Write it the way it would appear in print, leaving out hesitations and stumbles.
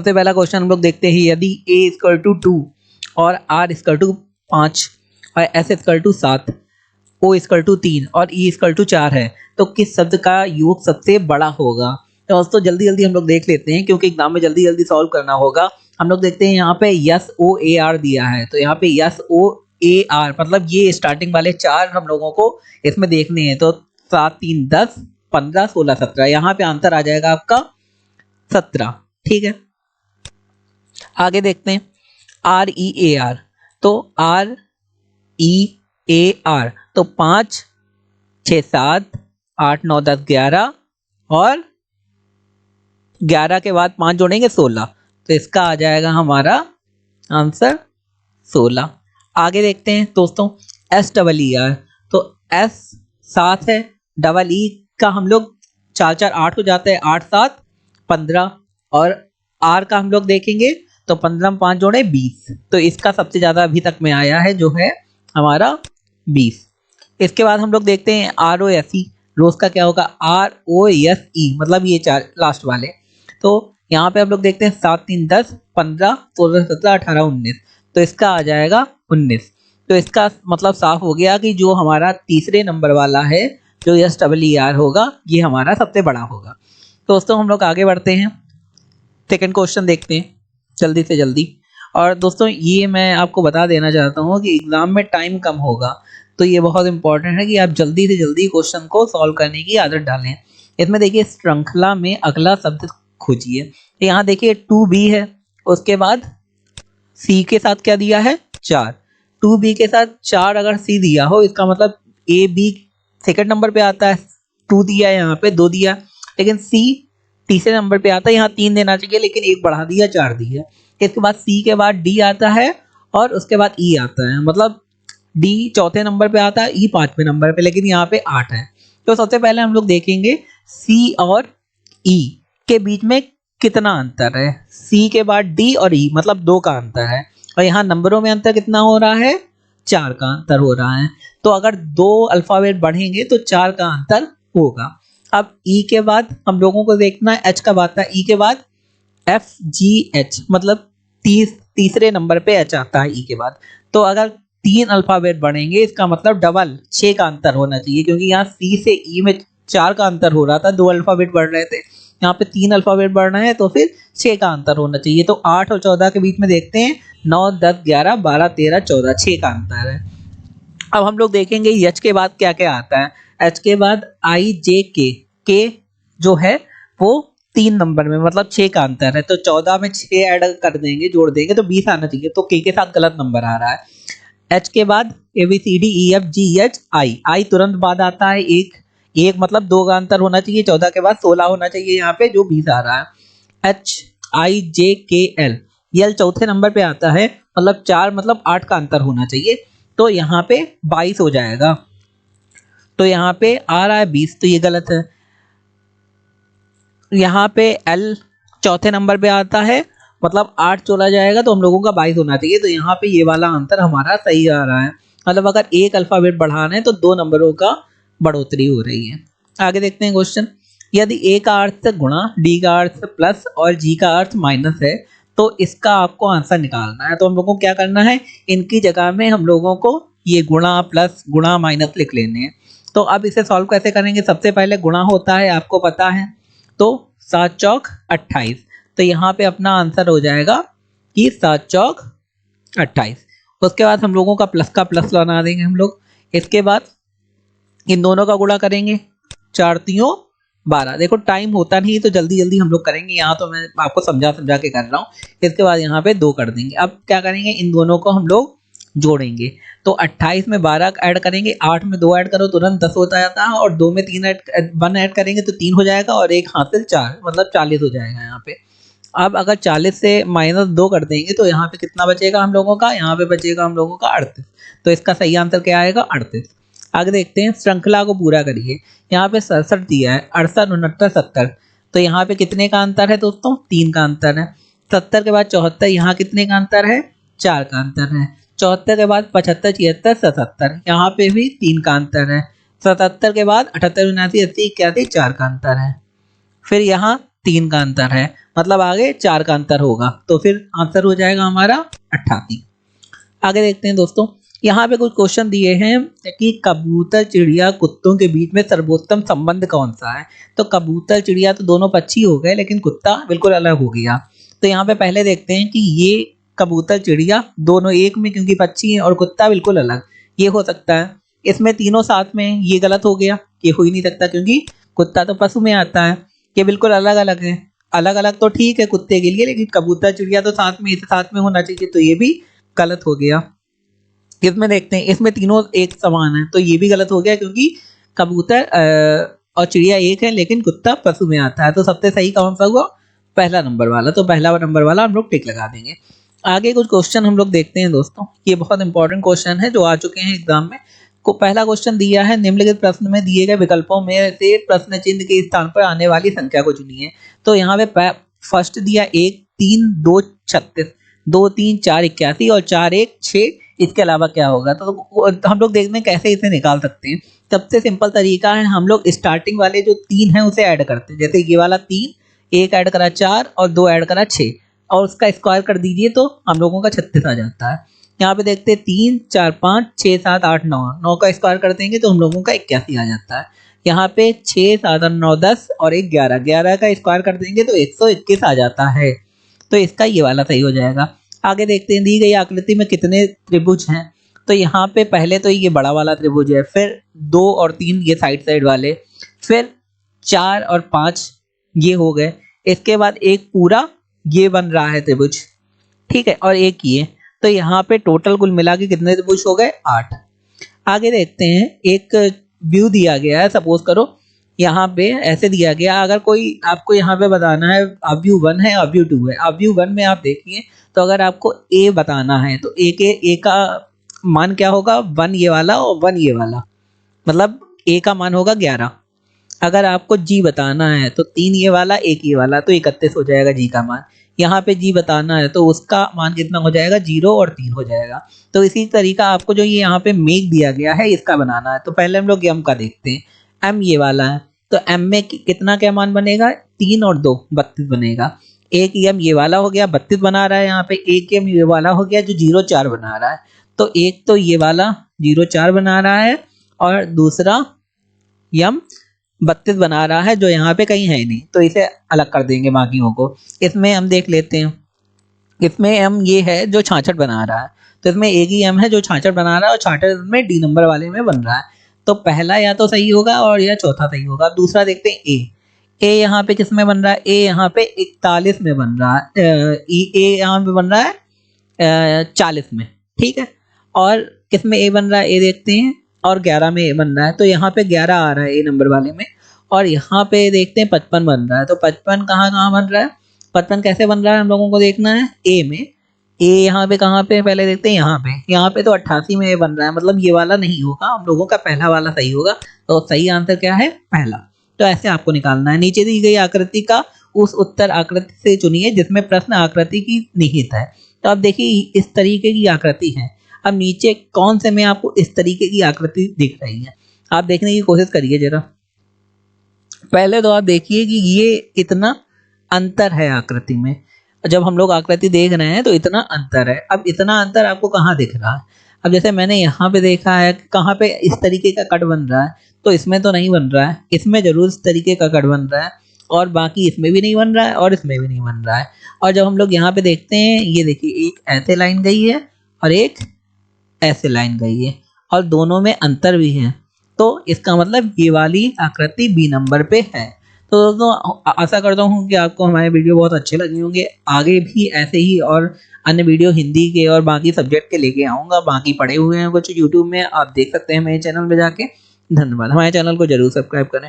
सबसे पहला क्वेश्चन हम लोग देखते हैं, यदि a इक्वल टू 2 और r इक्वल टू 5 और s equal to 7, o equal to 3 और e इक्वल टू 4 है तो किस शब्द का योग सबसे बड़ा होगा। तो दोस्तों जल्दी जल्दी हम लोग देख लेते हैं क्योंकि एग्जाम में जल्दी जल्दी सॉल्व करना होगा। हम लोग देखते हैं यहाँ पे यस ओ ए आर दिया है, तो यहाँ पे यस ओ ए आर मतलब ये स्टार्टिंग वाले चार हम लोगों को इसमें देखने हैं। तो 7 3 10 15 16 17, यहाँ पे आंसर आ जाएगा आपका 17। ठीक है, आगे देखते हैं आर ई ए आर, तो आर ई ए आर तो 5 6 7 8 9 10 11 और 11 के बाद 5 जोड़ेंगे 16, तो इसका आ जाएगा हमारा आंसर 16। आगे देखते हैं दोस्तों एस डबल ई आर, तो एस 7 है, डबल ई का हम लोग 4 4 8 हो जाता है, 8 7 15 और आर का हम लोग देखेंगे तो 15 में 5 जोड़े 20, तो इसका सबसे ज्यादा अभी तक में आया है जो है हमारा 20। इसके बाद हम लोग देखते हैं आर ओ एस ई, रोज का क्या होगा आर ओ एस ई मतलब ये चार लास्ट वाले। तो यहाँ पे हम लोग देखते हैं 7 3 10 15 16 17 18 19, तो इसका आ जाएगा 19। तो इसका मतलब साफ हो गया कि जो हमारा तीसरे नंबर वाला है जो एस डबल ई आर होगा ये हमारा सबसे बड़ा होगा। तो दोस्तों हम लोग आगे बढ़ते हैं, सेकंड क्वेश्चन देखते हैं जल्दी से जल्दी। और दोस्तों ये मैं आपको बता देना चाहता हूँ कि एग्जाम में टाइम कम होगा, तो ये बहुत इंपॉर्टेंट है कि आप जल्दी से जल्दी क्वेश्चन को सॉल्व करने की आदत डालें। इसमें देखिए श्रृंखला में अगला शब्द खोजिए, तो यहाँ देखिए 2b है, उसके बाद c के साथ क्या दिया है 4, 2b के साथ 4 अगर c दिया हो इसका मतलब a b सेकंड नंबर पे आता है, 2 दिया है यहाँ पे 2 दिया, लेकिन c तीसरे नंबर पे आता है, यहाँ 3 देना चाहिए लेकिन एक बढ़ा दिया 4 दिया। इसके बाद c के बाद d आता है और उसके बाद e आता है, मतलब d चौथे नंबर पे आता है, e पांचवें नंबर पे, लेकिन यहाँ पे 8 है। तो सबसे पहले हम लोग देखेंगे c और e के बीच में कितना अंतर है। c के बाद d और e मतलब 2 का अंतर है, और यहाँ नंबरों में अंतर कितना हो रहा है 4 का अंतर हो रहा है। तो अगर 2 अल्फाबेट बढ़ेंगे तो 4 का अंतर होगा। अब e के बाद हम लोगों को देखना है h का आता है, e के बाद f g h मतलब तीसरे नंबर पे h आता है e के बाद। तो अगर 3 अल्फाबेट बढ़ेंगे इसका मतलब डबल 6 का अंतर होना चाहिए, क्योंकि यहाँ c से e में 4 का अंतर हो रहा था, 2 अल्फाबेट बढ़ रहे थे, यहाँ पे 3 अल्फाबेट बढ़ रहे हैं तो फिर 6 का अंतर होना चाहिए। तो 8 और 14 के बीच में देखते हैं 9 10 11 12 13 14, 6 का अंतर है। अब हम लोग देखेंगे h के बाद क्या क्या आता है। h के बाद i j k जो है वो 3 नंबर में मतलब 6 का अंतर है, तो 14 में 6 ऐड कर देंगे जोड़ देंगे तो 20 आना चाहिए, तो k के साथ गलत नंबर आ रहा है। h के बाद a b c d e f g h i तुरंत बाद आता है एक मतलब 2 का अंतर होना चाहिए, 14 के बाद 16 होना चाहिए यहाँ पे जो 20 आ रहा है। h i j k l l चौथे नंबर पे आता है, मतलब 4 मतलब 8 का अंतर होना चाहिए, तो यहाँ पे 22 हो जाएगा। तो यहाँ पे आ रहा है 20, तो ये गलत है। यहाँ पे L चौथे नंबर पे आता है, मतलब 8 चला जाएगा तो हम लोगों का 22 होना चाहिए, तो यहाँ पे ये वाला आंसर हमारा सही आ रहा है। मतलब अगर एक अल्फाबेट बढ़ाना है तो 2 नंबरों का बढ़ोतरी हो रही है। आगे देखते हैं क्वेश्चन, यदि A का अर्थ गुणा, D का अर्थ प्लस और G का अर्थ माइनस है तो इसका आपको आंसर निकालना है। तो हम लोगों को क्या करना है, इनकी जगह में हम लोगों को ये गुणा प्लस गुणा माइनस लिख लेने हैं। तो अब इसे सॉल्व कैसे करेंगे, सबसे पहले गुणा होता है आपको पता है, तो 7 चौक 28, तो यहाँ पे अपना आंसर हो जाएगा कि 7 चौक 28। उसके बाद हम लोगों का प्लस बना देंगे हम लोग। इसके बाद इन दोनों का गुणा करेंगे, 4 3 12। देखो टाइम होता नहीं तो जल्दी जल्दी हम लोग करेंगे, यहाँ तो मैं आपको समझा के कर रहा हूँ। इसके बाद यहाँ पे 2 कर देंगे। अब क्या करेंगे, इन दोनों को हम लोग जोड़ेंगे, तो 28 में 12 ऐड करेंगे, 8 में 2 ऐड करो तुरंत 10 होता जाता है, और 2 में 1 ऐड करेंगे तो 3 हो जाएगा, और एक हासिल 4 मतलब 40 हो जाएगा यहाँ पे। अब अगर 40 से -2 कर देंगे तो यहाँ पे कितना बचेगा हम लोगों का, यहाँ पे बचेगा हम लोगों का 38। तो इसका सही आंसर क्या आएगा 38। आगे देखते हैं, श्रृंखला को पूरा करिए। यहाँ पे 67 दिया है, 68 69 70, तो यहाँ पे कितने का अंतर है दोस्तों, 3 का अंतर है। 70 के बाद 74, यहाँ कितने का अंतर है, 4 का अंतर है। 74 के बाद 75 76 77, यहाँ पे भी 3 का अंतर है। 77 के बाद 78 79 80 81 4 का अंतर है। फिर यहाँ 3 का अंतर है, मतलब आगे 4 का अंतर होगा, तो फिर आंसर हो जाएगा हमारा 88। आगे देखते हैं दोस्तों, यहाँ पे कुछ क्वेश्चन दिए हैं कि कबूतर चिड़िया कुत्तों के बीच में सर्वोत्तम संबंध कौन सा है। तो कबूतर चिड़िया तो दोनों पक्षी हो गए, लेकिन कुत्ता बिल्कुल अलग हो गया। तो यहाँ पे पहले देखते हैं कि ये कबूतर चिड़िया दोनों एक में क्योंकि पक्षी है, और कुत्ता बिल्कुल अलग, ये हो सकता है। इसमें तीनों साथ में, ये गलत हो गया, ये हो ही नहीं सकता क्योंकि कुत्ता तो पशु में आता है। ये बिल्कुल अलग अलग है, अलग अलग तो ठीक है कुत्ते के लिए, लेकिन कबूतर चिड़िया तो साथ में, इसे साथ में होना चाहिए, तो ये भी गलत हो गया। इसमें देखते हैं, इसमें तीनों एक समान है, तो ये भी गलत हो गया क्योंकि कबूतर और चिड़िया एक है, लेकिन कुत्ता पशु में आता है। तो सबसे सही कौन सा हुआ, पहला नंबर वाला। तो पहला नंबर वाला हम लोग टिक लगा देंगे। आगे कुछ क्वेश्चन हम लोग देखते हैं दोस्तों, ये बहुत इंपॉर्टेंट क्वेश्चन है जो आ चुके हैं एग्जाम में। को पहला क्वेश्चन दिया है, निम्नलिखित प्रश्न में दिए गए विकल्पों में से प्रश्न चिन्ह के स्थान पर आने वाली संख्या को चुनिए। तो यहाँ पे फर्स्ट दिया 1 3 2 36, 2 3 4 81 और 4 1 6, इसके अलावा क्या होगा। तो हम लोग देखते हैं कैसे इसे निकाल सकते हैं। सबसे सिंपल तरीका है, हम लोग स्टार्टिंग वाले जो 3 है उसे ऐड करते हैं। जैसे ये वाला 3, 1 ऐड करा 4 और 2 ऐड करा 6, और उसका स्क्वायर कर दीजिए तो हम लोगों का 36 आ जाता है। यहाँ पे देखते हैं 3 4 5 6 7 8 9, 9 का स्क्वायर कर देंगे तो हम लोगों का 81 आ जाता है। यहाँ पे 6 7 और 9 10 और 1 11, 11 का स्क्वायर कर देंगे तो 121 आ जाता है। तो इसका ये वाला सही हो जाएगा। आगे देखते हैं, दी गई आकृति में कितने त्रिभुज हैं। तो यहाँ पे पहले तो ये बड़ा वाला त्रिभुज है, फिर 2 और 3 ये साइड साइड वाले, फिर 4 और 5 ये हो गए, इसके बाद एक पूरा ये बन रहा है त्रिभुज, ठीक है, और एक ये। तो यहाँ पे टोटल कुल मिला के कितने त्रिभुज हो गए, 8। आगे देखते हैं, एक व्यू दिया गया है, सपोज करो यहाँ पे ऐसे दिया गया, अगर कोई आपको यहाँ पे बताना है व्यू 1 है व्यू 2 है। व्यू 1 में आप देखिए, तो अगर आपको ए बताना है तो ए का मान क्या होगा, 1 ये वाला और 1 ये वाला, मतलब ए का मान होगा 11। अगर आपको जी बताना है तो 3 ये वाला 1 ये वाला, तो 31 हो जाएगा जी का मान। यहाँ पे जी बताना है तो उसका मान कितना हो जाएगा, 0 और 3 हो जाएगा। तो इसी तरीका आपको जो ये यहाँ पे मेक दिया गया है इसका बनाना है। तो पहले हम लोग एम का देखते हैं, एम ये वाला है, तो एम में कितना क्या मान बनेगा, 3 और 2 32 बनेगा। एक एम ये वाला हो गया, 32 बना रहा है यहाँ पे, एक एम ये वाला हो गया जो 0 4 बना रहा है। तो एक तो ये वाला 0 4 बना रहा है, और दूसरा यम 32 बना रहा है जो यहाँ पे कहीं है नहीं, तो इसे अलग कर देंगे बाकियों को। इसमें हम देख लेते हैं, इसमें एम ये है जो 66 बना रहा है, तो इसमें एक ही एम है जो 66 बना रहा है, और 66 में डी नंबर वाले में बन रहा है। तो पहला या तो सही होगा और या चौथा सही होगा। दूसरा देखते हैं ए यहाँ पे किस में बन रहा है, ए यहाँ पे 41 में बन रहा है, ए यहाँ पे बन रहा है 40 में, ठीक है। और किस में ए बन रहा है, ए देखते हैं, और 11 में ए बन रहा है, तो यहाँ पे 11 आ रहा है ए नंबर वाले में। और यहाँ पे देखते हैं 55 बन रहा है, तो 55 कहाँ कहाँ बन रहा है, 55 कैसे बन रहा है हम लोगों को देखना है, ए में। ए यहाँ पे कहाँ पे, पहले देखते हैं यहाँ पे तो 88 में ए बन रहा है, मतलब ये वाला नहीं होगा, हम लोगों का पहला वाला सही होगा। तो सही आंसर क्या है, पहला। तो ऐसे आपको निकालना है। नीचे दी गई आकृति का उस उत्तर आकृति से चुनिए जिसमें प्रश्न आकृति की निहित है। तो अब देखिए इस तरीके की आकृति है, अब नीचे कौन से में आपको इस तरीके की आकृति दिख रही है, आप देखने की कोशिश करिए जरा। पहले तो आप देखिए कि ये इतना अंतर है आकृति में, जब हम लोग आकृति देख रहे हैं तो इतना अंतर है। अब इतना अंतर आपको कहाँ दिख रहा है, अब जैसे मैंने यहाँ पे देखा है कहाँ पे इस तरीके का कट बन रहा है, तो इसमें तो नहीं बन रहा है, इसमें जरूर इस तरीके का कट बन रहा है, और बाकी इसमें भी नहीं बन रहा है और इसमें भी नहीं बन रहा है। और जब हम लोग यहाँ पे देखते हैं, ये देखिए एक ऐसे लाइन गई है और एक ऐसे लाइन गई है, और दोनों में अंतर भी है, तो इसका मतलब ये वाली आकृति बी नंबर पे है। तो दोस्तों आशा करता हूँ कि आपको हमारे वीडियो बहुत अच्छे लगे होंगे। आगे भी ऐसे ही और अन्य वीडियो हिंदी के और बाकी सब्जेक्ट के लेके आऊँगा, बाकी पड़े हुए हैं कुछ यूट्यूब में, आप देख सकते हैं मेरे चैनल पे जाके। धन्यवाद, हमारे चैनल को जरूर सब्सक्राइब करें।